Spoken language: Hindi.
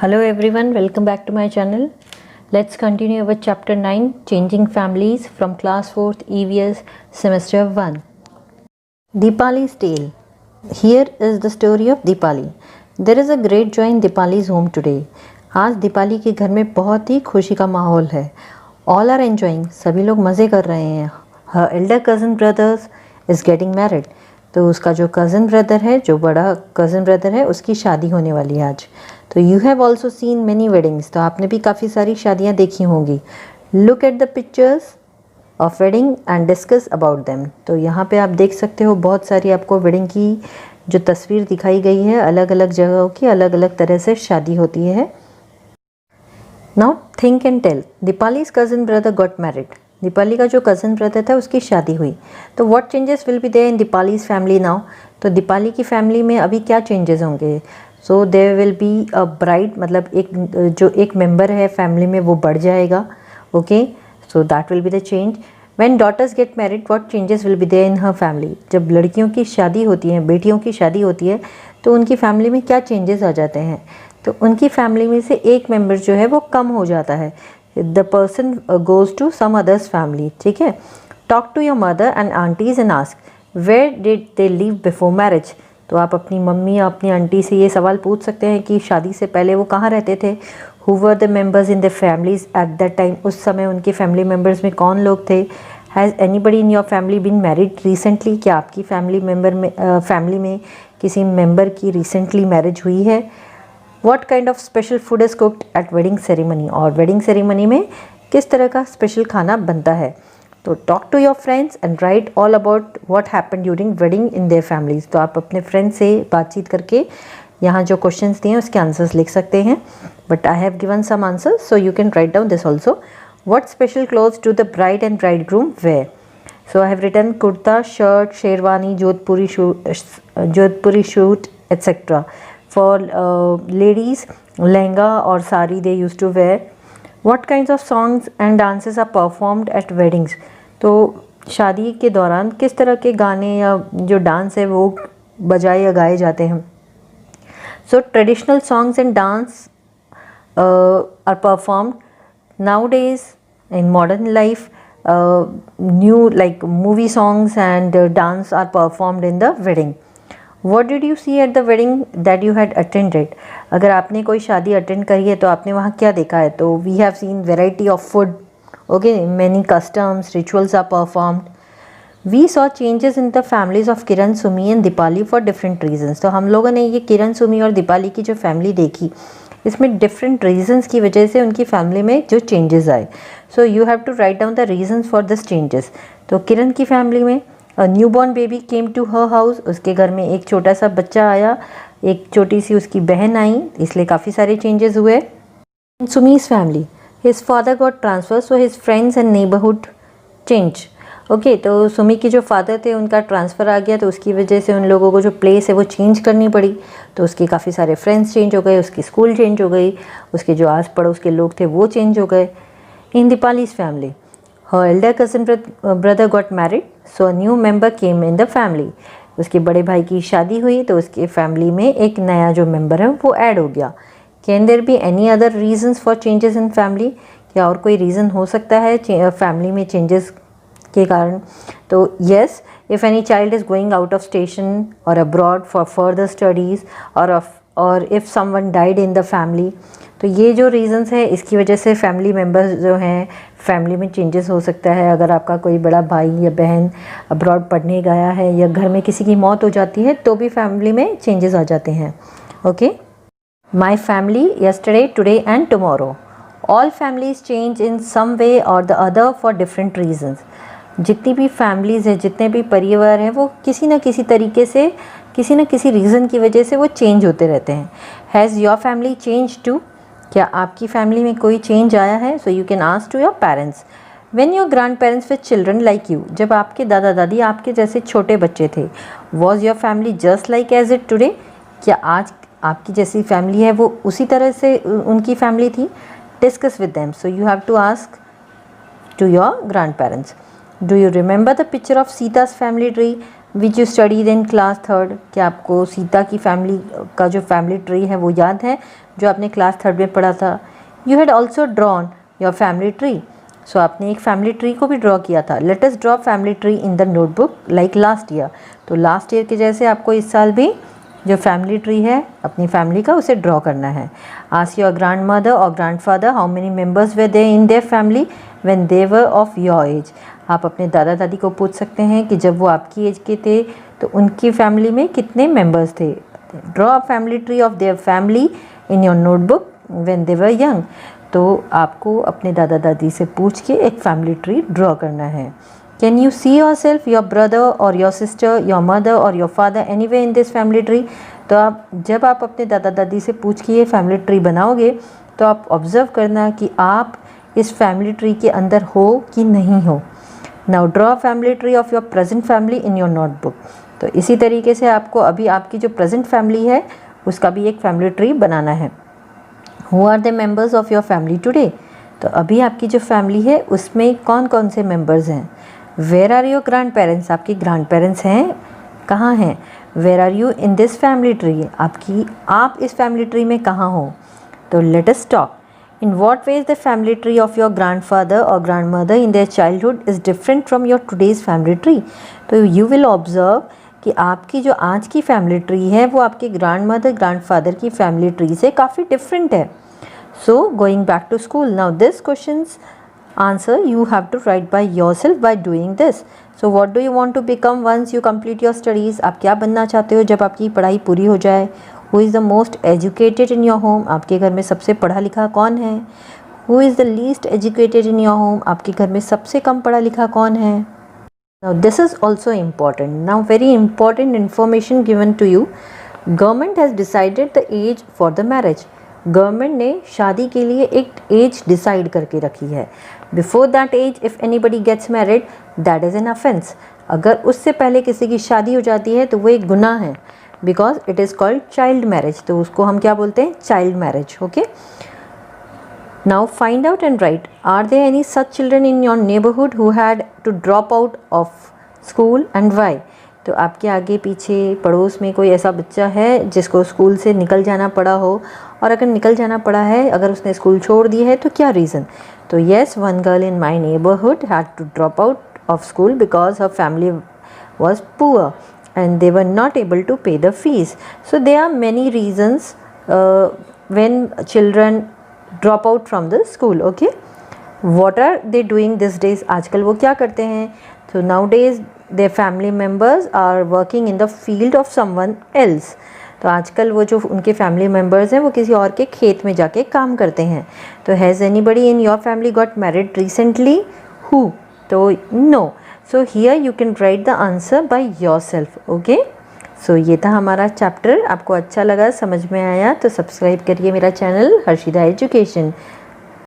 Hello everyone, welcome back to my channel. Let's continue our chapter 9 Changing Families from class 4th EVS semester 1. Deepali's tale. Here is the story of Deepali. There is a great joy in Deepali's home today. आज दीपाली के घर में बहुत ही खुशी का माहौल है. All are enjoying. सभी लोग मज़े कर रहे हैं. Her elder cousin brothers is getting married. तो उसका जो कज़न ब्रदर है, जो बड़ा कज़न ब्रदर है, उसकी शादी होने वाली है आज. तो you have also seen many weddings. तो आपने भी काफ़ी सारी शादियाँ देखी होंगी. Look at the pictures of wedding and discuss about them. तो यहाँ पे आप देख सकते हो बहुत सारी आपको वेडिंग की जो तस्वीर दिखाई गई है, अलग अलग जगहों की अलग अलग तरह से शादी होती है. Now think and tell. Deepali's cousin brother got married. Deepali का जो कज़न ब्रदर था उसकी शादी हुई. तो what changes will be there in Deepali's family now. तो दीपाली की फैमिली में अभी क्या चेंजेस होंगे. So there will be a bride, मतलब एक मेंबर है फैमिली में वो बढ़ जाएगा. Okay, so that will be the change. When daughters get married what changes will be there in her family. जब लड़कियों की शादी होती है, बेटियों की शादी होती है, तो उनकी फैमिली में क्या चेंजेस आ जाते हैं. तो उनकी फैमिली में से एक मेंबर जो है वो कम हो जाता है. The person goes to some others family. ठीक है. Talk to your mother and aunties and ask where did they live before marriage. तो आप अपनी मम्मी या अपनी आंटी से ये सवाल पूछ सकते हैं कि शादी से पहले वो कहाँ रहते थे. Who were the members in the families at that time. उस समय उनके फैमिली मेम्बर्स में कौन लोग थे. Has anybody in your family been married recently. क्या आपकी फैमिली में किसी मेम्बर की रिसेंटली मैरिज हुई है. What kind of special food is cooked at wedding ceremony. और wedding ceremony में किस तरह का स्पेशल खाना बनता है. तो talk to your friends and write all about what happened during wedding in their families. तो आप अपने फ्रेंड से बातचीत करके यहाँ जो क्वेश्चंस दिए हैं उसके आंसर्स लिख सकते हैं. But I have given some answers so you can write down this also. What special clothes do the bride and bridegroom wear. So I have written kurta, shirt, sherwani, jodhpuri shoot, etc. For ladies, lehenga or sari they used to wear. What kinds of songs and dances are performed at weddings. तो शादी के दौरान किस तरह के गाने या जो डांस है वो बजाए या गाए जाते हैं. So traditional songs and dance are performed nowadays in modern life. New like movie songs and dance are performed in the wedding. What did you see at the wedding that you had attended. अगर आपने कोई शादी अटेंड करी है तो आपने वहाँ क्या देखा है. तो we have seen variety of food. Okay, many customs, rituals are performed. We saw changes in the families of Kiran, Sumi and Deepali for different reasons. तो हम लोगों ने ये किरण, सुमी और दीपाली की जो फैमिली देखी, इसमें डिफरेंट रीजंस की वजह से उनकी फैमिली में जो चेंजेस आए. So you have to write down the reasons for this changes. तो किरण की फैमिली में new born baby came to her house. उसके घर में एक छोटा सा बच्चा आया, एक छोटी सी उसकी बहन आई, इसलिए काफ़ी सारे चेंजेस हुए. Sumi's family, his father got transfer so his friends and neighbourhood change. Okay, तो सुमी के जो फादर थे उनका ट्रांसफ़र आ गया, तो उसकी वजह से उन लोगों को जो प्लेस है वो चेंज करनी पड़ी. तो उसके काफ़ी सारे फ्रेंड्स चेंज हो गए, उसकी स्कूल चेंज हो गई, उसके जो आस पड़ोस के लोग थे वो चेंज हो गए. इन Deepali's family, her elder cousin brother got married so a new member came in the family. उसके बड़े भाई की शादी हुई तो उसके फैमिली में एक नया जो मेंबर है वो ऐड हो गया. Can there be any other reasons for changes in family. क्या और कोई रीज़न हो सकता है फैमिली में चेंजेस के कारण. तो yes, if any child is going out of station और अब्रॉड फॉर फर्दर स्टडीज़ और if someone died in the family. तो ये जो रीज़न्स है इसकी वजह से फैमिली मेम्बर्स जो हैं फैमिली में चेंजेस हो सकता है. अगर आपका कोई बड़ा भाई या बहन अब्रॉड पढ़ने गया है या घर में किसी की मौत हो जाती है तो भी फैमिली में चेंजेस आ जाते हैं. Okay, my family yesterday, today and tomorrow. All families change in some way or the other for different reasons. जितनी भी फैमिलीज़ हैं, जितने भी परिवार हैं, वो किसी न किसी तरीके से किसी न किसी रीज़न की वजह से वो चेंज होते रहते हैं. Has your family change too. क्या आपकी फैमिली में कोई चेंज आया है. So you can ask to your parents. When your grandparents with children like you. जब आपके दादा दादी आपके जैसे छोटे बच्चे थे. Was your family just like as it today. क्या आज आपकी जैसी फैमिली है वो उसी तरह से उनकी फैमिली थी. Discuss with them. So you have to ask to your grandparents. Do you remember the picture of Sita's family tree. Which you studied in class 3rd। क्या आपको सीता की फैमिली का जो फैमिली ट्री है वो याद है जो आपने क्लास 3rd में पढ़ा था। You had also drawn your family tree. सो आपने एक फैमिली ट्री को भी ड्रॉ किया था। Let us draw family tree in the notebook like last year. तो लास्ट ईयर के जैसे आपको इस साल भी जो फैमिली ट्री है अपनी फैमिली का उसे ड्रॉ करना है। आस्क योर ग्रैंड मदर और grand father how many members way they in their family when they were of your age. आप अपने दादा दादी को पूछ सकते हैं कि जब वो आपकी एज के थे तो उनकी फैमिली में कितने मेंबर्स थे। Draw a family tree of their family in your notebook when they were young. तो आपको अपने दादा दादी से पूछ के एक फैमिली ट्री ड्रॉ करना है। Can you see your self, your brother और योर सिस्टर, योर मदर और your father anyway in this family tree. तो जब आप अपने दादा दादी से पूछ के ये फैमिली ट्री बनाओगे तो आप ऑब्ज़र्व करना कि आप इस फैमिली ट्री के अंदर हो कि नहीं हो। Now draw family tree of your present family in your notebook. तो इसी तरीके से आपको अभी आपकी जो प्रेजेंट फैमिली है उसका भी एक फैमिली ट्री बनाना है। Who are the members of your family today. तो अभी आपकी जो फैमिली है उसमें कौन कौन से मेंबर्स हैं। Where are your grandparents. आपके ग्रैंड पेरेंट्स हैं कहाँ हैं। Where are you in this family tree. आप इस फैमिली ट्री में कहाँ हो। तो let us talk. In what ways the family tree of your grandfather or grandmother in their childhood is different from your today's family tree। तो you will observe कि आपकी जो आज की फैमिली ट्री है वो आपके ग्रैंडमदर ग्रैंडफादर की फैमिली ट्री से काफ़ी डिफरेंट है। So going back to school now this questions answer you have to write by yourself by doing this. So what do you want to become once you complete your studies. आप क्या बनना चाहते हो जब आपकी पढ़ाई पूरी हो जाए। Who is the most educated in your home. आपके घर में सबसे पढ़ा लिखा कौन है। Who is the least educated in your home. आपके घर में सबसे कम पढ़ा लिखा कौन है। Now this is also important. Now very important information given to you. Government has decided the age for the marriage. Government ने शादी के लिए एक एज डिसाइड करके रखी है। Before that age if anybody gets married that is an offence. अगर उससे पहले किसी की शादी हो जाती है तो वो एक गुनाह है because it is called child marriage. तो उसको हम क्या बोलते हैं, child marriage. Okay, now find out and write are there any such children in your neighbourhood who had to drop out of school and why. तो आपके आगे पीछे पड़ोस में कोई ऐसा बच्चा है जिसको स्कूल से निकल जाना पड़ा हो, और अगर निकल जाना पड़ा है, अगर उसने स्कूल छोड़ दी है तो क्या रीज़न। तो yes, one girl in my neighbourhood had to drop out of school because her family was poor and they were not able to pay the fees. So there are many reasons when children drop out from the school. Okay, what are they doing these days? आजकल वो क्या करते हैं। So nowadays their family members are working in the field of someone else. तो आजकल वो जो उनके फैमिली मेम्बर्स हैं वो किसी और के खेत में जाके काम करते हैं। तो has anybody in your family got married recently. Who? तो no. So here you can write the answer by yourself. Okay, सो ये था हमारा चैप्टर। आपको अच्छा लगा, समझ में आया तो सब्सक्राइब करिए मेरा चैनल हर्षिदा एजुकेशन।